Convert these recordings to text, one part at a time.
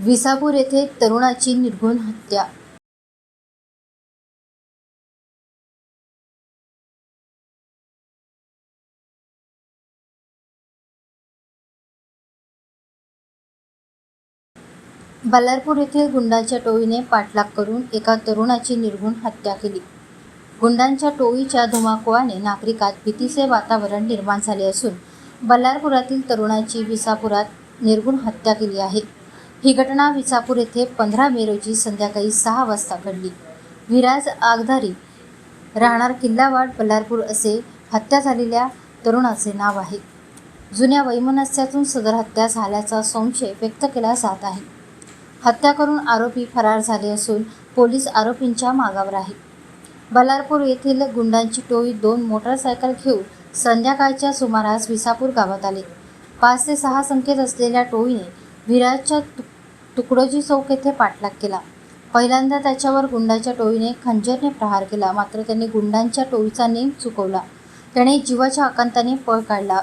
विसापूर येथे तरुणाची निर्घृण हत्या। बल्लारपूर येथील गुंडांच्या टोळीने पाठलाग करून एका तरुणाची निर्घृण हत्या केली। गुंडांच्या टोळीच्या धुमाकूळाने नागरिकात भीतीचे वातावरण निर्माण झाले असून बल्लारपुरातील तरुणाची विसापुरात निर्घृण हत्या केली आहे। ही घटना विसापूर येथे 15 मे रोजी संध्याकाळी 6 वाजता घडली। विराज आगधारी राहणार किल्लावाड बल्लारपूर असे हत्या झालेल्या तरुणाचे नाव आहे। जुन्या वैमनस्यातून सदर हत्या झाल्याचा संशय व्यक्त केला जात आहे। हत्या करून आरोपी फरार झाले असून पोलीस आरोपींच्या मागावर आहे। बल्लारपूर येथील गुंडांची टोळी 2 मोटारसायकल घेऊन संध्याकाळच्या सुमारास विसापूर गावात आले। 5 ते 6 संख्येत असलेल्या टोळीने विराजच्या तुकडोजी चौक येथे पाठलाग केला। पहिल्यांदा त्याच्यावर गुंडांच्या टोळीने खंजरने प्रहार केला, मात्र त्याने गुंडांच्या टोळीचा नेम चुकवला। त्याने जीवाच्या आकांताने पळ काढला।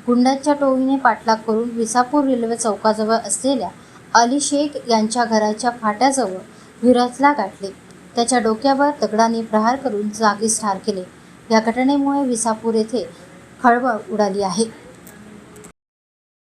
गुंडांच्या टोळीने पाठलाग करून विसापूर रेल्वे चौकाजवळ असलेल्या अली शेख यांच्या घराच्या फाट्याजवळ विराजला गाठले। त्याच्या डोक्यावर दगडाने प्रहार करून जागीच ठार केले। या घटनेमुळे विसापूर येथे खळबळ उडाली आहे।